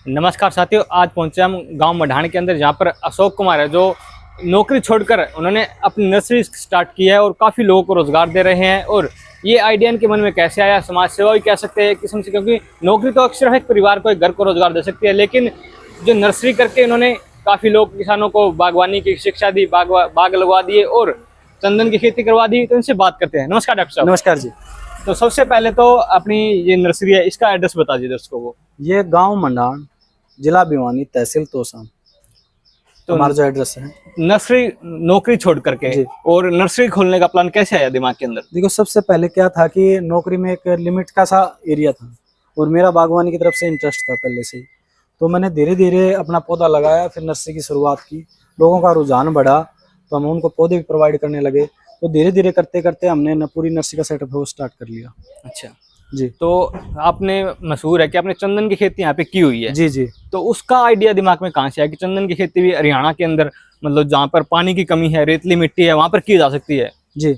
नमस्कार साथियों, आज पहुंचे हम गांव मढ़ान के अंदर, जहां पर अशोक कुमार है जो नौकरी छोड़कर उन्होंने अपनी नर्सरी स्टार्ट की है और काफ़ी लोगों को रोजगार दे रहे हैं। और ये आइडिया इनके मन में कैसे आया, समाज सेवा भी कह सकते हैं एक किस्म से, क्योंकि नौकरी तो सिर्फ एक परिवार को, एक घर को रोजगार दे सकती है, लेकिन जो नर्सरी करके इन्होंने काफ़ी लोग किसानों को बागवानी की शिक्षा दी, बाग लगवा दिए और चंदन की खेती करवा दी। तो इनसे बात करते हैं। नमस्कार डॉक्टर साहब। नमस्कार जी। तो सबसे पहले तो अपनी ये नर्सरी है, इसका एड्रेस बता दीजिए दर्शकों को। ये गांव मंडान, जिला भिवानी, तहसील तोसा तो हमारा जो एड्रेस है। नर्सरी नौकरी छोड़ करके जी। और नर्सरी खोलने का प्लान कैसे आया दिमाग के अंदर? देखो, सबसे पहले क्या था कि नौकरी में एक लिमिट का सा एरिया था और मेरा बागवानी की तरफ से इंटरेस्ट था पहले से ही। तो मैंने धीरे धीरे अपना पौधा लगाया, फिर नर्सरी की शुरुआत की। लोगों का रुझान बढ़ा तो हम उनको पौधे भी प्रोवाइड करने लगे। तो धीरे धीरे करते करते हमने पूरी नर्सरी का सेटअप वो स्टार्ट कर लिया। अच्छा जी। तो आपने, मशहूर है कि आपने चंदन की खेती यहाँ पे की हुई है। जी जी। तो उसका आइडिया दिमाग में कहाँ से आया कि चंदन की खेती भी हरियाणा के अंदर, मतलब जहाँ पर पानी की कमी है, रेतली मिट्टी है, वहां पर की जा सकती है? जी।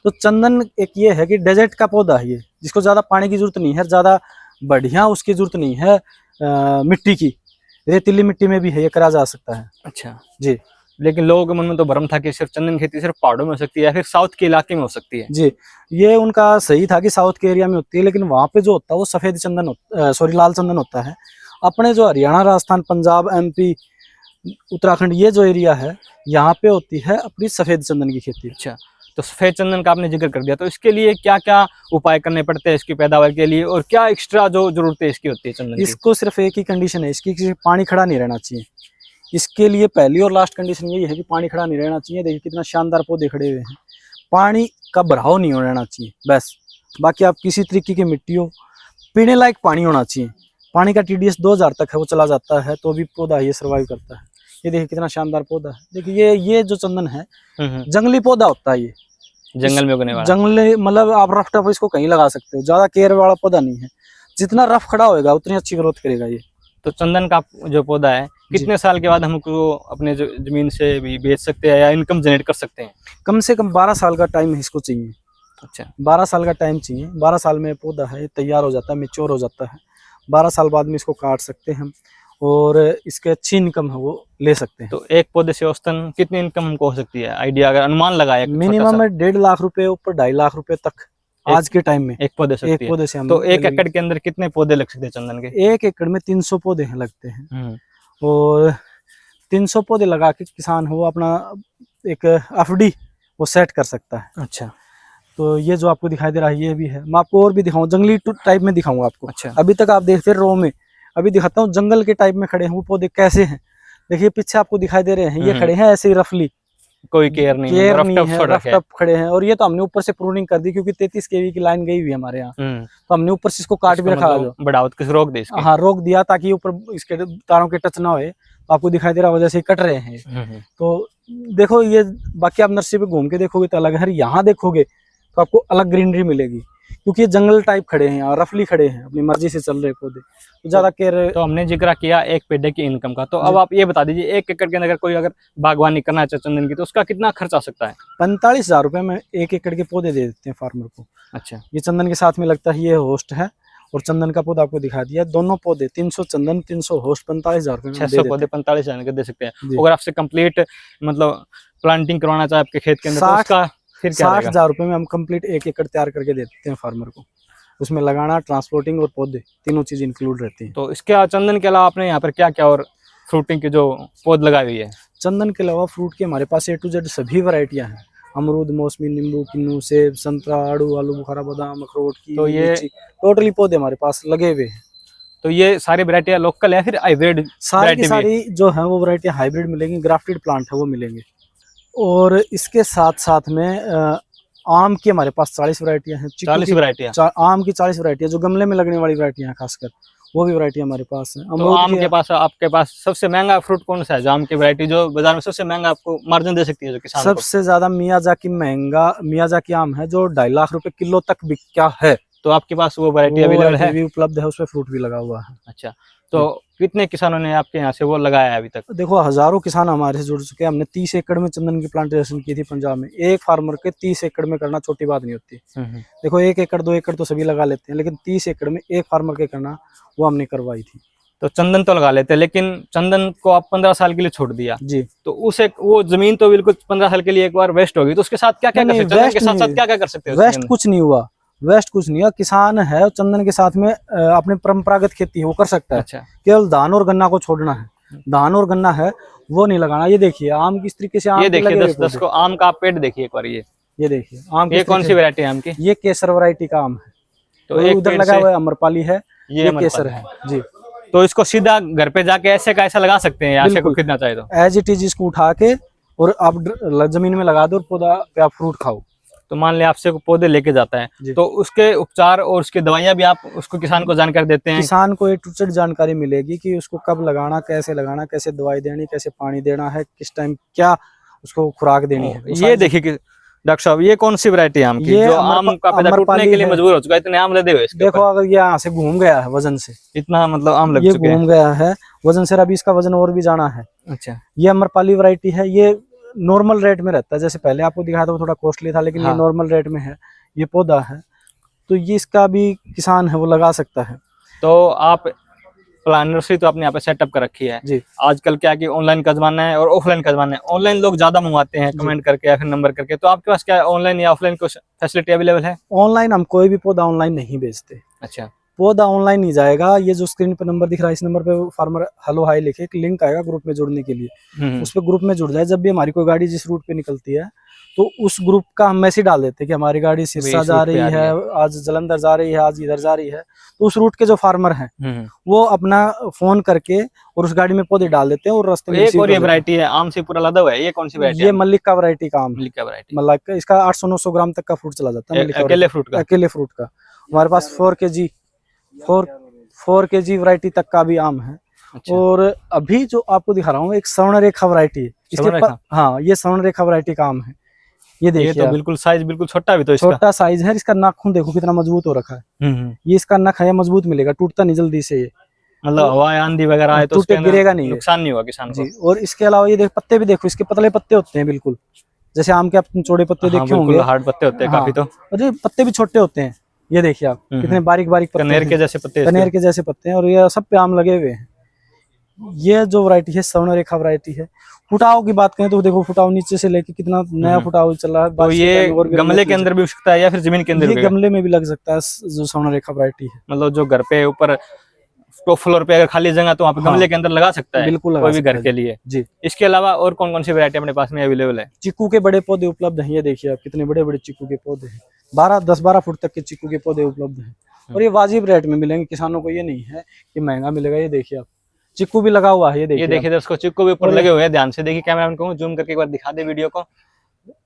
तो चंदन एक ये है कि डेजर्ट का पौधा है ये, जिसको ज्यादा पानी की जरूरत नहीं है, ज्यादा बढ़िया उसकी जरूरत नहीं है। मिट्टी की, रेतीली मिट्टी में भी है, ये करा जा सकता है। अच्छा जी लेकिन लोगों के मन में तो भ्रम था कि सिर्फ चंदन की खेती सिर्फ पहाड़ों में हो सकती है या फिर साउथ के इलाके में हो सकती है। जी। ये उनका सही था कि साउथ के एरिया में होती है, लेकिन वहां पे जो होता है वो सफेद चंदन सॉरी लाल चंदन होता है। अपने जो हरियाणा, राजस्थान, पंजाब, एमपी, उत्तराखंड, ये जो एरिया है, यहाँ पे होती है अपनी सफेद चंदन की खेती। अच्छा, तो सफेद चंदन का आपने जिक्र कर दिया, तो इसके लिए क्या क्या उपाय करने पड़ते हैं इसकी पैदावार के लिए, और क्या एक्स्ट्रा जो जरूरत है इसकी होती है चंदन की? इसको सिर्फ एक ही कंडीशन है इसकी कि पानी खड़ा नहीं रहना चाहिए। इसके लिए पहली और लास्ट कंडीशन यही है कि पानी खड़ा नहीं रहना चाहिए। देखिए कितना शानदार पौधे खड़े हुए हैं। पानी का बहाव नहीं रहना चाहिए बस। बाकी आप किसी तरीके की मिट्टी हो, पीने लायक पानी होना चाहिए। पानी का TDS 2000 तक है, वो चला जाता है तो भी पौधा ये सर्वाइव करता है। ये देखिए कितना शानदार पौधा है। देखिए ये जो चंदन है जंगली पौधा होता है। ये जंगल में उगने वाला जंगली, मतलब आप रफ टफ इसको कहीं लगा सकते हो, ज्यादा केयर वाला पौधा नहीं है। जितना रफ खड़ा होएगा उतनी अच्छी ग्रोथ करेगा ये। तो चंदन का जो पौधा है कितने साल के बाद हमको अपने जो जमीन से भी बेच सकते हैं या इनकम जनरेट कर सकते हैं? कम से कम 12 साल का टाइम इसको चाहिए। अच्छा 12 साल का टाइम चाहिए। 12 साल में पौधा है तैयार हो जाता है, मेच्योर हो जाता है। 12 साल बाद में इसको काट सकते हैं हम और इसके अच्छी इनकम है वो ले सकते हैं। तो एक पौधे से औसतन कितनी इनकम हमको हो सकती है, आइडिया अगर अनुमान लगाया? मिनिमम है 1.5 लाख रुपए, ऊपर 2.5 लाख रुपए तक आज के टाइम में एक पौधे से एक पौधे से हम। तो 1 एकड़ के अंदर कितने पौधे लग सकते हैं चंदन के? 1 एकड़ में 300 पौधे लगते हैं और 300 पौधे लगा के किसान वो अपना एक FD वो सेट कर सकता है। अच्छा तो ये जो आपको दिखाई दे रहा है ये भी है। मैं आपको और भी दिखाऊं, जंगली टाइप में दिखाऊंगा आपको। अच्छा अभी तक आप देखते रो में, अभी दिखाता हूँ जंगल के टाइप में खड़े हैं वो पौधे कैसे हैं। देखिए पीछे आपको दिखाई दे रहे हैं, ये खड़े हैं ऐसे ही रफली, कोई केयर नहीं केयर नहीं है, रफ टफ खड़े हैं। और ये तो हमने ऊपर से प्रूनिंग कर दी क्योंकि 33 kV की लाइन गई हुई है हमारे यहाँ, तो हमने ऊपर से इसको काट भी रखा। जो बढ़ावत किस रोक दे इसके? हाँ, रोक दिया ताकि ऊपर इसके तारों के टच ना होए। तो आपको दिखाई दे रहा वजह से कट रहे हैं। तो देखो ये, बाकी आप नर्सरी पे घूम के देखोगे तो अलग है, यहाँ देखोगे तो आपको अलग ग्रीनरी मिलेगी क्योंकि ये जंगल टाइप खड़े हैं, यहाँ रफली खड़े हैं, अपनी मर्जी से चल रहे पौधे, तो ज्यादा केयर। तो हमने जिक्र किया एक पेड़ की इनकम का, तो अब आप ये बता दीजिए 1 एकड़ के अंदर कोई अगर बागवानी करना चाहे चंदन की तो उसका कितना खर्च आ सकता है? 45,000 रुपए में 1 एकड़ के पौधे दे देते हैं फार्मर को। अच्छा, ये चंदन के साथ में लगता है, ये होस्ट है और चंदन का पौधा आपको दिखा दिया। दोनों पौधे 300 चंदन 300 होस्ट, 45,000 रुपए में 600 पौधे 45,000 के दे सकते हैं। जी। अगर आपसे कंप्लीट मतलब प्लांटिंग करवाना चाहे आपके खेत के अंदर तो उसका फिर क्या रहेगा? 60,000 रुपए में हम कंप्लीट 1 एकड़ तैयार करके देते हैं फार्मर को। उसमें लगाना, ट्रांसपोर्टिंग और पौधे तीनों चीज इंक्लूड रहती हैं। तो इसके चंदन के अलावा आपने यहाँ पर क्या क्या और फ्रूटिंग की जो पौध लगाई हुई है? चंदन के अलावा फ्रूट की हमारे पास A to Z सभी वैरायटियां हैं। अमरूद, मौसमी, नींबू, किन्नू, सेब, संतरा, आड़ू, आलू बुखारा, बादाम, अखरोट की, तो ये टोटली पौधे हमारे पास लगे हुए हैं। तो ये सारी वैरायटियां लोकल है फिर हाइब्रिड? सारी की सारी जो है वो वैरायटी हाइब्रिड मिलेंगी, ग्राफ्टेड प्लांट है वो मिलेंगे। और इसके साथ साथ में आम की हमारे पास 40 वैरायटियां हैं। 40 वैरायटियां? आम की 40 वैरायटियां, जो गमले में लगने वाली वैरायटियां हैं खासकर, वो भी वैरायटी हमारे पास है। तो आम के पास, आपके पास सबसे महंगा फ्रूट कौन सा है, जो आम की वैरायटी जो बाजार में सबसे महंगा आपको मार्जिन दे सकती है जो किसान को? सबसे ज्यादा मियाजाकी आम है जो 2.5 लाख रुपए किलो तक बिकता है। तो आपके पास वो वैरायटी अवेलेबल है? भी उपलब्ध है, उसमें फ्रूट भी लगा हुआ है। अच्छा, तो कितने किसानों ने आपके यहाँ से वो लगाया है अभी तक? देखो हजारों किसान हमारे से जुड़ चुके हैं। हमने 30 एकड़ में चंदन की प्लांटेशन की थी पंजाब में। एक फार्मर के 30 एकड़ में करना छोटी बात नहीं होती। देखो 1 एकड़ 2 एकड़ तो सभी लगा लेते हैं, लेकिन 30 एकड़ में एक फार्मर के करना वो हमने करवाई थी। तो चंदन तो लगा लेते हैं, लेकिन चंदन को आप 15 साल के लिए छोड़ दिया, जी। तो उस एक वो जमीन तो बिल्कुल 15 साल के लिए एक बार वेस्ट होगी, तो उसके साथ क्या क्या कर नहीं, सकते हैं? चंदन के वेस्ट साथ साथ नहीं, क्या क्या कर सकते हैं? वेस्ट कुछ नहीं हुआ, वेस्ट कुछ नहीं हुआ। किसान है चंदन के साथ में अपने परंपरागत खेती है वो कर सकता है। अच्छा, केवल धान और गन्ना को छोड़ना है, धान और गन्ना है वो नहीं लगाना। ये देखिए आम किस तरीके से आम ये के देखिए लगे हुए 10 को आम का आप पेड़ देखिए एक बार। ये देखिए आम ये किस कौन सी तरीके वैरायटी है आम की? से, ये केसर वैरायटी का आम है। तो और एक उधर पेड़ लगा से हुआ है अम्रपाली है, ये अमरपाली केसर है जी। तो इसको सीधा घर पे जाके ऐसे का ऐसा लगा सकते हैं, या ऐसे को बिल्कुल। खरीदना चाहे तो? एज इट इज इसको उठा के और आप जमीन में लगा दो और पौधा पे आप फ्रूट खाओ। तो मान लिया आपसे को पौधे लेके जाता है, जी। तो उसके उपचार और उसकी दवाइयां भी आप उसको किसान को जानकारी देते हैं? किसान को ए टू जेड जानकारी मिलेगी कि उसको कब लगाना, कैसे दवाई देनी, कैसे पानी देना है, किस टाइम क्या उसको खुराक देनी है। ये देखिए कि डॉक्टर साहब ये कौन सी वैरायटी है आम की, जो आम का पेड़ टूटने के लिए मजबूर हो चुका है? इतने आम लदे हुए इसके देखो ऊपर। अगर ये यहाँ से घूम गया है वजन से, इतना मतलब आम लग ये चुके हैं। घूम गया है वजन से, अभी इसका वजन और भी जाना है। अच्छा, ये अम्रपाली वैरायटी है, ये नॉर्मल रेट में रहता है। जैसे पहले आपको दिखाया था वो थोड़ा कॉस्टली था, लेकिन ये हाँ। नॉर्मल रेट में है, ये पौधा है। तो ये इसका भी किसान है वो लगा सकता है तो आप प्लान नर्सरी तो आपने यहाँ पे सेटअप कर रखी है। जी। आजकल क्या है कि ऑनलाइन का जमाना है और ऑफलाइन का जमाना है। ऑनलाइन लोग ज्यादा मंगवाते हैं कमेंट करके या फिर नंबर करके, तो आपके पास क्या ऑनलाइन या ऑफलाइन कुछ फैसिलिटी अवेलेबल है? ऑनलाइन हम कोई भी पौधा ऑनलाइन नहीं बेचते। अच्छा, पौधा ऑनलाइन नहीं जाएगा। ये जो स्क्रीन पे नंबर दिख रहा है, इस नंबर पे फार्मर हेलो हाई लिखे एक लिंक आएगा ग्रुप में जुड़ने के लिए, उस पे ग्रुप में जुड़ जाए। जब भी हमारी कोई गाड़ी जिस रूट पे निकलती है तो उस ग्रुप का हम मैसेज डाल देते हैं कि हमारी गाड़ी सिरसा जा रही है, आज जलंधर जा रही है, आज इधर जा रही है। तो उस रूट के जो फार्मर हैं वो अपना फोन करके और उस गाड़ी में पौधे डाल देते हैं और रास्ते में। एक और ये वैरायटी है आम से पूरा लदा हुआ है, ये कौन सी वैरायटी है? ये मल्लिका वैरायटी का आम है। मल्लिका वैरायटी, मल्लिका इसका 800-900 ग्राम तक का फ्रूट चला जाता है। मल्लिका अकेले फ्रूट का? अकेले फ्रूट का हमारे पास 4 kg वैरायटी तक का भी आम है। अच्छा। और अभी जो आपको दिखा रहा हूँ एक स्वर्ण रेखा वैरायटी है, इसके हाँ ये स्वर्ण रेखा वैरायटी का आम है। ये देखिए, ये तो बिल्कुल साइज बिल्कुल छोटा भी, तो इसका छोटा साइज है। इसका नाखून देखो कितना मजबूत हो रखा है। ये इसका नख है, मजबूत मिलेगा, टूटता नहीं जल्दी से। ये मतलब हवा आंधी वगैरह आए तो टूटे गिरेगा नहीं, नुकसान नहीं हुआ किसान को। जी। और इसके अलावा ये पत्ते भी देखो, इसके पतले पत्ते होते हैं बिल्कुल, जैसे आम के आप चौड़े पत्ते देखे होंगे, हार्ड पत्ते होते हैं काफी। तो अरे पत्ते भी छोटे होते हैं, ये देखिए आप कितने बारीक बारीक पत्ते, कनेर के जैसे पत्ते, कनेर के जैसे पत्ते हैं। और ये सब पे आम लगे हुए हैं। ये जो वैरायटी है स्वर्ण रेखा वैरायटी है। फुटाव की बात करें तो देखो फुटाव नीचे से लेके कितना नया फुटाव चल रहा है। तो ये गमले के अंदर भी उग सकता है या फिर जमीन के अंदर? ये गमले में भी लग सकता है जो स्वर्ण रेखा वैरायटी है। मतलब जो घर पे ऊपर टॉप फ्लोर पे अगर खाली जगह तो वहाँ पे गमले के अंदर लगा सकता है, बिल्कुल कोई भी घर के लिए जी। इसके अलावा और कौन कौन सी वैरायटी अपने पास में अवेलेबल है? चीकू के बड़े पौधे उपलब्ध हैं। ये देखिए आप कितने बड़े बड़े चीकू के पौधे हैं, 10-12 फुट तक के चीकू के पौधे उपलब्ध हैं। और ये वाजिब रेट में मिलेंगे किसानों को, ये नहीं है कि महंगा मिलेगा। ये देखिए आप चिक्कू भी लगा हुआ है, ये देखिए दोस्तों चिक्कू भी ऊपर लगे हुए हैं। ध्यान से देखिए, कैमरामैन को जूम करके एक बार दिखा दे वीडियो को।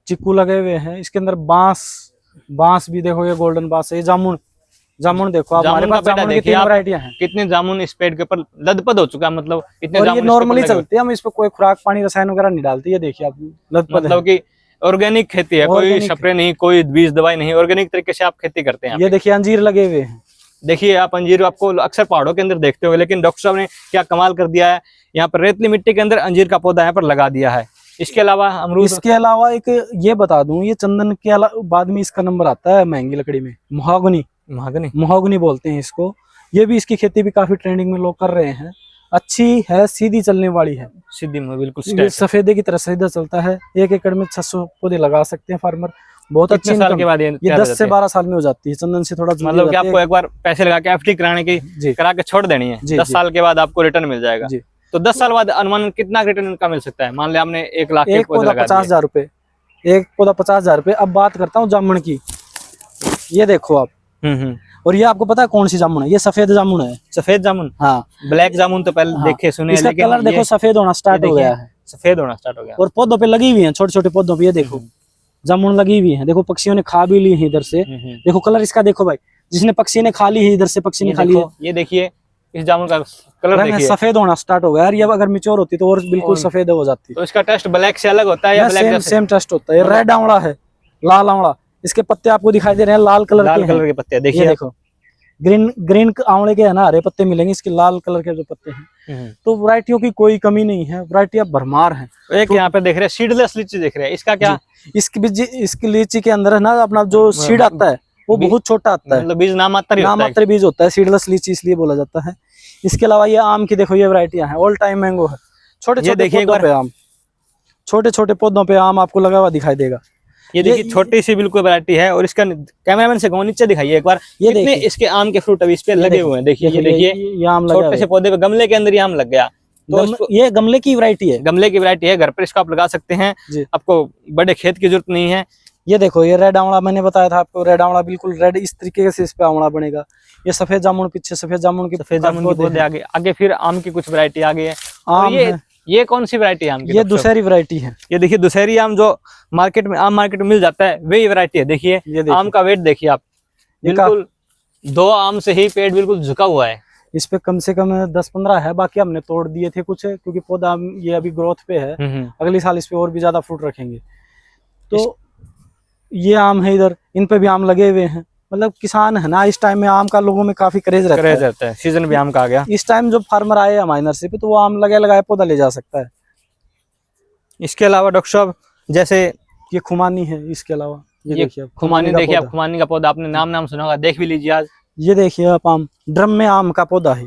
चिक्कू लगे हुए हैं। इसके अंदर बांस भी देखो, ये गोल्डन बांस है। ये जामुन देखो आप, हमारे पास जामुन की 3 वैरायटियां हैं। कितने जामुन इस पेड़ के ऊपर लदपद हो चुका है, मतलब इतने और जामुन ये नॉर्मली चलते हैं, हम इस पे कोई खुराक पानी रसायन वगैरह नहीं डालते। ये देखिए आप लदपद, मतलब कि ऑर्गेनिक खेती है, कोई स्प्रे नहीं, कोई बीज दवाई नहीं, ऑर्गेनिक तरीके से आप खेती करते हैं। ये देखिए अंजीर लगे हुए हैं। देखिए आप अंजीर आपको अक्सर पहाड़ों के अंदर देखते होंगे, लेकिन डॉक्टर साहब ने क्या कमाल कर दिया है, यहाँ पर रेतली मिट्टी के अंदर अंजीर का पौधा यहाँ पर लगा दिया है। इसके अलावा अमरूद, इसके अलावा एक ये बता दूं, ये चंदन के अलावा बाद में इसका नंबर आता है महंगी लकड़ी में, महोगनी बोलते हैं इसको। ये भी इसकी खेती भी काफी ट्रेंडिंग में लोग कर रहे हैं। अच्छी है, सीधी चलने वाली है, सीधी में बिल्कुल सफेदे की तरह सीधा चलता है। 1 एकड़ में 600 पौधे लगा सकते हैं फार्मर। बहुत अच्छे साल के बाद ये 10 से 12 साल में हो जाती है। चंदन से थोड़ा मतलब कि आपको एक बार पैसे लगा के एफडी कराने की करा के छोड़ देनी है, 10 साल के बाद आपको रिटर्न मिल जाएगा। तो 10 साल बाद अनुमान कितना रिटर्न का मिल सकता है? मान लिया आपने 1 लाख एक पौधा 50,000 रुपए, एक पौधा 50,000 रुपए। अब बात करता हूँ जामुन की। ये देखो आप, और ये आपको पता है कौन सी जामुन है? ये सफेद जामुन है। सफेद जामुन? हाँ, ब्लैक जामुन तो पहले देखे सुने, इसका कलर देखो सफेद होना स्टार्ट हो गया है। सफेद होना स्टार्ट हो गया। और पौधों पे लगी हुई है, छोटे छोटे पौधों पे ये देखो जामुन लगी हुई है। देखो पक्षियों ने खा भी ली है इधर से। देखो कलर इसका देखो भाई, जिसने पक्षी ने खा ली है इधर से, पक्षी ने खा ली है। ये देखिए इस जामुन का कलर देखिए, सफेद होना स्टार्ट हो गया यार। ये अगर मैच्योर होती तो और बिल्कुल सफेद हो जाती। तो इसका टेस्ट ब्लैक से अलग होता है या ब्लैक सेम टेस्ट होता है? ये रेड आंवला है, लाल आंवला। इसके पत्ते आपको दिखाई दे रहे हैं लाल कलर के पत्ते। देखिए देखो ग्रीन आंवले के है ना, हरे पत्ते मिलेंगे, इसके लाल कलर के जो पत्ते हैं। तो वैरायटियों की कोई कमी नहीं है, वैरायटियां भरमार हैं। एक यहाँ पे देख रहे हैं सीडलेस लीची देख रहे हैं, इसका क्या? इसकी लीची के अंदर है ना अपना जो सीड आता है वो बहुत छोटा आता है, मतलब बीज नामात्र बीज होता है। सीडलेस लीची इसलिए बोला जाता है। इसके अलावा ये आम की देखो ये वैरायटियां हैं, ऑल टाइम मैंगो है। छोटे ये छोटे देखिए एक पौधों बार। पे आम, छोटे छोटे पौधों पे आम आपको लगा हुआ दिखाई देगा। ये देखिए छोटी सी बिल्कुल वैरायटी है। और इसका कैमरामैन से कहूँ नीचे दिखाइए एक बार, ये कितने देखिए, इसके आम के फ्रूट अभी इस पे लगे हुए हैं। देखिए ये देखिए ये आम लगा छोटे हुआ से है। पौधे पे गमले के अंदर ही आम लग गया। तो ये गमले की वैरायटी है, गमले की वैरायटी है, घर पर इसको आप लगा सकते हैं, जी। आपको बड़े खेत की जरूरत नहीं है। ये देखो ये रेड आंवला, मैंने बताया था आपको, रेड आंवला बिल्कुल रेड इस तरीके से इस पे आंवला बनेगा। ये सफेद जामुन, पीछे सफेद जामुन के पौधे आगे आगे फिर आम की कुछ वैरायटी आ गई है। आम है। ये कौन सी वैरायटी है आम की? ये दूसरी वैरायटी है। ये देखिए दूसरी आम जो मार्केट में मिल जाता है वही वैरायटी है। देखिए आम का वेट देखिए आप, बिल्कुल 2 आम से ही पेड़ बिल्कुल झुका हुआ है। इस पे कम से कम 10-15 है, बाकी हमने तोड़ दिए थे कुछ, क्योंकि पौधा ये अभी ग्रोथ पे है। अगले साल इस पे और भी ज्यादा फ्रूट रखेंगे। तो ये आम है इधर, इन पे भी आम लगे हुए हैं। मतलब किसान है ना, इस टाइम में आम का लोगों में काफी क्रेज रहता है। सीजन भी आम का आ गया। इस टाइम जो फार्मर आए हमारी नर्सरी पे, तो वो आम लगाए पौधा ले जा सकता है। इसके अलावा डॉक्टर साहब जैसे ये खुमानी है, इसके अलावा ये देखिए खुमानी, देखिए आप खुमानी का पौधा आपने नाम सुना होगा, देख भी लीजिए आज। ये देखिए आप आम, ड्रम में आम का पौधा है।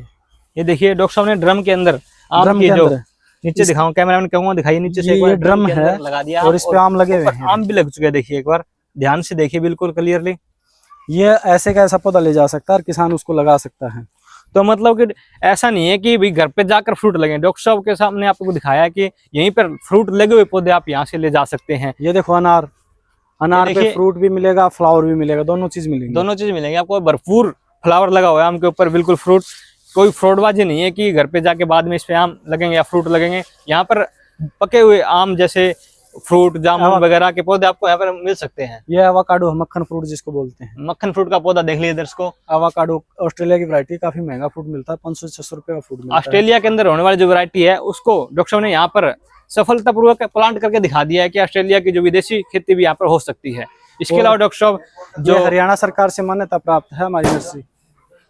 ये देखिए डॉक्टर साहब ने ड्रम के अंदर आम की जो नीचे दिखाऊं, कैमरामैन कहूंगा दिखाइए नीचे से, ये ड्रम है लगा दिया और इस पे आम लगे हुए हैं। आम भी लग चुके हैं, देखिए एक बार ध्यान से देखिए बिल्कुल क्लियरली। ये ऐसे का ऐसा पौधा ले जा सकता है और किसान उसको लगा सकता है। तो मतलब कि ऐसा नहीं है कि भाई घर पे जाकर फ्रूट लगे, डॉक्टर साहब के सामने आपको दिखाया कि यहीं पर फ्रूट लगे हुए पौधे आप यहाँ से ले जा सकते हैं। ये देखो अनार, अनार पे फ्रूट भी मिलेगा, फ्लावर भी मिलेगा, दोनों चीज मिलेंगी। दोनों चीज मिलेंगे आपको, भरपूर फ्लावर लगा हुआ है आम के ऊपर, बिल्कुल फ्रूट, कोई फ्रॉडबाजी नहीं है कि घर पे जाके बाद में इस पे आम लगेंगे या फ्रूट लगेंगे। यहाँ पर पके हुए आम जैसे फ्रूट, जामुन वगैरह के पौधे आपको यहाँ पर मिल सकते हैं। ये एवोकाडो, मक्खन फ्रूट जिसको बोलते हैं, मक्खन फ्रूट का पौधा देख लीजिए दर्शकों। एवोकाडो ऑस्ट्रेलिया की वैरायटी, काफी महंगा फ्रूट मिलता है, 500-600 रुपए का फ्रूट मिलता है। ऑस्ट्रेलिया के अंदर होने वाली जो वैरायटी है उसको डॉक्टर साहब ने यहाँ पर सफलतापूर्वक प्लांट करके दिखा दिया है कि ऑस्ट्रेलिया की जो विदेशी खेती भी यहाँ पर हो सकती है। इसके अलावा डॉक्टर साहब जो हरियाणा सरकार से मान्यता प्राप्त है हमारी नर्सरी,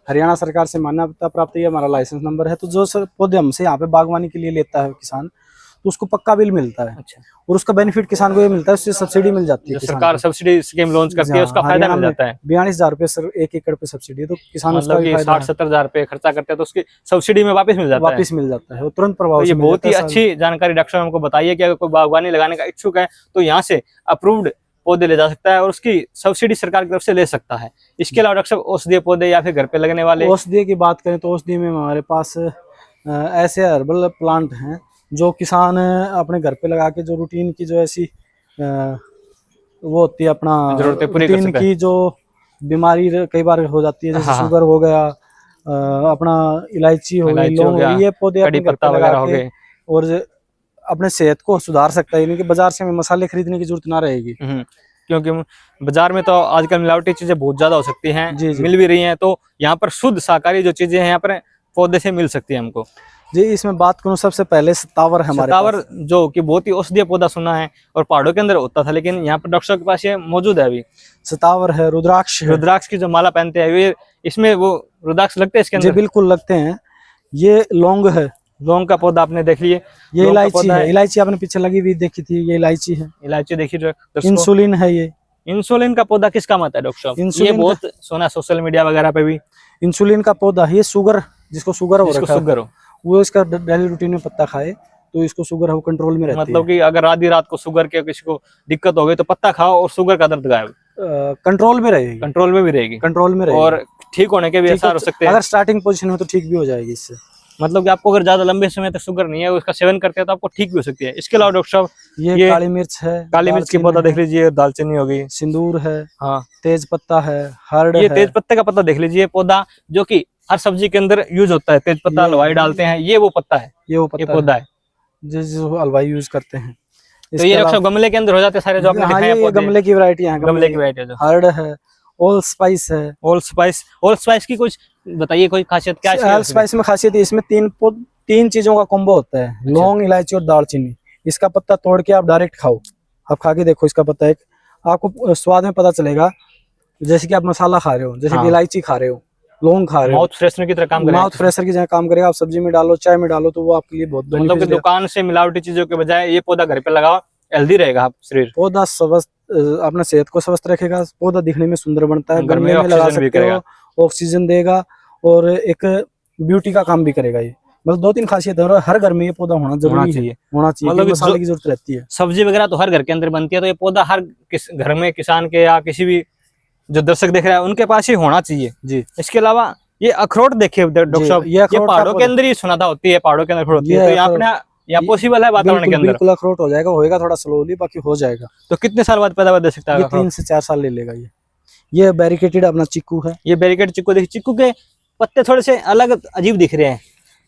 हरियाणा सरकार से मान्यता प्राप्त, ये हमारा लाइसेंस नंबर है। तो जो पौधे हमसे यहाँ पे बागवानी के लिए लेता है किसान, तो उसको पक्का बिल मिलता है। अच्छा। और उसका बेनिफिट किसान को ये मिलता है, उससे सब्सिडी मिल जाती है। सरकार सब्सिडी स्कीम लॉन्च करती है, उसका फायदा मिल जाता है। 42,000 रुपए सर 1 एकड़ पे सब्सिडी है, तो किसान मतलब कि 60-70 हजार रुपए खर्चा करते हैं तो उसकी सब्सिडी में वापस मिल जाता है, वो तुरंत प्रभाव से। ये बहुत ही अच्छी जानकारी डॉक्टर साहब हमको बताइए कि अगर कोई बागवानी लगाने का इच्छुक है तो यहाँ से अप्रूव्ड पौधे ले जा सकता है और उसकी सब्सिडी सरकार की तरफ से ले सकता है। इसके अलावा डॉक्टर साहब औषधीय पौधे या फिर घर पे लगने वाले? औषधीय की बात करें तो औषधीय में हमारे पास ऐसे हर्बल प्लांट हैं जो किसान अपने घर पे लगा के, जो रूटीन की जो ऐसी वो होती है अपना जरूरतें पूरी रूटीन की, जो बीमारी कई बार हो जाती है, जैसे शुगर हो गया, अपना इलायची हो गई, लौंग, ये पौधे अपने घर पे लगा के और अपने सेहत को सुधार सकता है। यानी कि बाजार से हमें मसाले खरीदने की जरूरत ना रहेगी, क्योंकि बाजार में तो आजकल मिलावटी चीजें बहुत ज्यादा हो सकती हैं, मिल भी रही हैं। तो यहाँ पर शुद्ध शाकाहारी जो चीजें हैं यहाँ पर पौधे से मिल सकती है हमको। जी, इसमें बात करूं सबसे पहले सतावर है हमारे सतावर, जो कि बहुत ही औषधीय पौधा सुना है और पहाड़ों के अंदर होता था, लेकिन यहाँ पर डॉक्टर के पास ये मौजूद है अभी। सतावर है, रुद्राक्ष है। रुद्राक्ष की जो माला पहनते हैं वे, इसमें वो रुद्राक्ष लगते हैं इसके अंदर? जी बिल्कुल लगते हैं। ये लौंग है, लौंग का पौधा आपने देख लिए। ये इलायची है, इलायची आपने पीछे लगी हुई देखी थी, ये इलायची है। इलायची देखिए। इंसुलिन है, ये इंसुलिन का पौधा किस काम आता है डॉक्टर साहब? ये बहुत सुना सोशल मीडिया वगैरह पे भी। इंसुलिन का पौधा है, ये शुगर, जिसको शुगर हो वो इसका डेली रूटीन में पत्ता खाए तो इसको शुगर है वो कंट्रोल में रहती है। मतलब कि अगर आधी रात को शुगर के किसी को दिक्कत हो गई तो पत्ता खाओ और शुगर का दर्द गायब, कंट्रोल में रहेगी। कंट्रोल में भी रहेगी, कंट्रोल में रहेगी और ठीक होने के भी आसार हो सकते हैं। अगर स्टार्टिंग पोजीशन हो तो ठीक भी हो जाएगी इससे। मतलब कि आपको अगर ज्यादा लंबे समय तक शुगर नहीं है, उसका सेवन करते हैं तो आपको ठीक भी हो सकती है। इसके अलावा डॉक्टर साहब ये काली मिर्च है, काली मिर्च की पौधा देख लीजिए, दालचीनी हो गई, सिंदूर है, हाँ, तेज पत्ता है, हर्ड ये तेज पत्ते का पत्ता देख लीजिए, पौधा जो कि हर सब्जी के अंदर यूज होता है। तेज पत्ता हलवाई डालते हैं, ये वो पत्ता है, ये वो पत्ता पौधा है जो हलवाई यूज करते हैं। तो ये डॉक्टर गमले के अंदर हो जाते हैं सारे जो आपने दिखाए हैं पौधे। गमले की वैरायटी है, गमले की वैरायटी है। हर्ड है, ऑल स्पाइस है। ऑल स्पाइस की कुछ बताइए, कोई खासियत क्या है? ऑल स्पाइस में खासियत है, इसमें तीन चीजों का कॉम्बो होता है, लौंग, इलायची और दालचीनी। इसका पत्ता तोड़ के आप डायरेक्ट खाओ, आप खा के देखो इसका पत्ता, एक आपको स्वाद में पता चलेगा जैसे कि आप मसाला खा रहे हो, जैसे कि इलायची खा रहे हो, लौंग खा रहे हो। माउथ फ्रेशनर की तरह काम करेगा, माउथ फ्रेशनर की तरह काम करेगा। आप सब्जी में डालो, चाय में डालो, तो वो आपके लिए बहुत मतलब कि दुकान से मिलावटी चीजों के बजाय ये पौधा घर पे लगाओ, हेल्दी रहेगा आप शरीर। पौधा स्वस्थ, अपना सेहत को स्वस्थ रखेगा, पौधा दिखने में सुंदर बनता है, गर्मी में लगा सकते हो, ऑक्सीजन देगा। और एक ब्यूटी का काम भी करेगा ये। मतलब 2-3 खासियत है और हर घर में ये पौधा होना जरूरी है, होना चाहिए मतलब क्योंकि मसाले की जरूरत रहती है। सब्जी वगैरह तो हर घर के अंदर बनती है, तो ये पौधा हर घर में किसान के या किसी भी जो दर्शक देख रहा है उनके पास ही होना चाहिए जी। इसके अलावा ये अखरोट देखिए डॉक्टर साहब, ये अखरोट का पहाड़ों के पौधा- अंदर ही सुना था होती है, पहाड़ों के अंदर अखरोट होती है, ये तो यहाँ अखरोट- अपने यहाँ पॉसिबल है वातावरण के बिल्कुल अंदर। बिल्कुल अखरोट हो जाएगा, होएगा थोड़ा स्लोली, बाकी हो जाएगा। तो कितने साल बाद पैदावार दे सकता है ये अखरोट? 3 से 4 साल ले लेगा ये बैरिकेटेड अपना चिक्कू है। ये बैरिकेड चिक्कू, देखिए चिक्कू के पत्ते थोड़े से अलग अजीब दिख रहे हैं।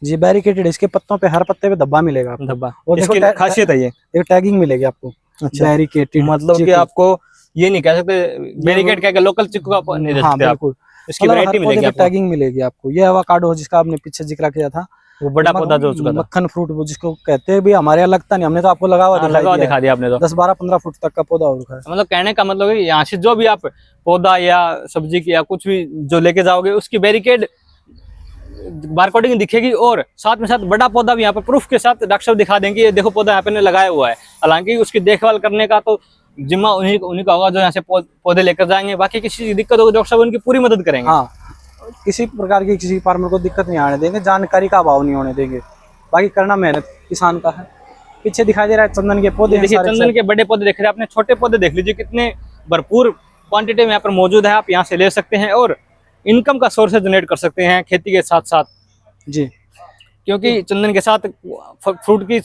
जी बैरिकेटेड, इसके पत्तों पे हर पत्ते पे धब्बा मिलेगा आपको। धब्बा, और देखो इसकी खासियत है ये, एक टैगिंग मिलेगी आपको बैरिकेटेड, मतलब कि आपको ये नहीं कह सकते बैरिकेड कह के लोकल चिक्कू का नहीं दे हाँ सकते आप। बिल्कुल, इसकी वैरायटी मिलेगी आपको। टैगिंग मिलेगी आपको। ये एवोकाडो जिसका आपने पीछे जिक्र किया था, वो बड़ा पौधा जो हो चुका था, मक्खन फ्रूट वो जिसको कहते हैं, भी हमारे यहाँ लगता नहीं, हमने तो आपको लगा हुआ दिखा दिया आपने तो। 10-12-15 फुट तक का पौधा हो रखा है। मतलब कहने का मतलब है यहाँ से जो भी आप पौधा या सब्जी की या कुछ भी जो लेके जाओगे उसकी बैरिकेड बारकोडिंग दिखेगी, और साथ में साथ बड़ा पौधा भी यहाँ पे प्रूफ के साथ डॉक्टर साहब दिखा देंगे, ये देखो पौधा यहाँ पे लगाया हुआ है। हालांकि उसकी देखभाल करने का तो जिम्मा उन्हीं का होगा जो यहाँ से पौधे लेकर जाएंगे। बाकी किसी की दिक्कत होगी डॉक्टर साहब उनकी पूरी मदद करेंगे। हाँ, किसी प्रकार की किसी फार्मर को दिक्कत नहीं आने देंगे, जानकारी का अभाव नहीं होने देंगे। बाकी करना मेहनत किसान का है। पीछे दिखाई दे रहा है चंदन के पौधे, देखिए चंदन के बड़े पौधे देख रहे हैं आपने, छोटे पौधे देख लीजिए कितने भरपूर क्वांटिटी में यहाँ पर मौजूद है। आप यहाँ से ले सकते हैं और इनकम का सोर्स जनरेट कर सकते हैं खेती के साथ साथ जी, क्योंकि चंदन के साथ फ्रूट की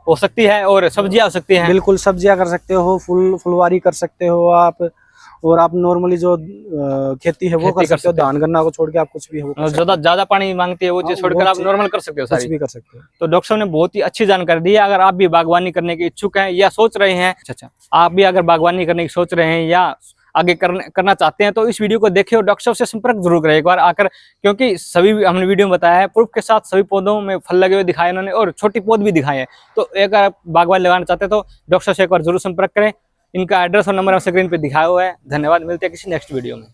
हो सकती है और सब्जियां हो सकती हैं। बिल्कुल, सब्जियां कर सकते हो, फुलवारी कर सकते हो आप, और आप नॉर्मली जो खेती है वो कर सकते हो। धान गन्ना को छोड़ के आप कुछ भी हो, ज्यादा पानी मांगती है वो चीज छोड़कर आप नॉर्मल कर सकते हो, कुछ भी कर सकते हो। तो डॉक्टर साहब ने बहुत ही अच्छी जानकारी दी है। अगर आप भी बागवानी करने के इच्छुक हैं या सोच रहे हैं, अच्छा आप भी अगर बागवानी करने की सोच रहे हैं या आगे करना चाहते हैं, तो इस वीडियो को देखें और डॉक्टर साहब से संपर्क जरूर करें एक बार आकर, क्योंकि सभी हमने वीडियो में बताया है प्रूफ के साथ, सभी पौधों में फल लगे हुए दिखाए उन्होंने और छोटी पौध भी दिखाए हैं। तो एक अगर बागवानी लगाना चाहते हैं तो डॉक्टर साहब से एक बार जरूर संपर्क करें। इनका एड्रेस और नंबर स्क्रीन पे दिखाया हुआ है। धन्यवाद, मिलते हैं किसी नेक्स्ट वीडियो में।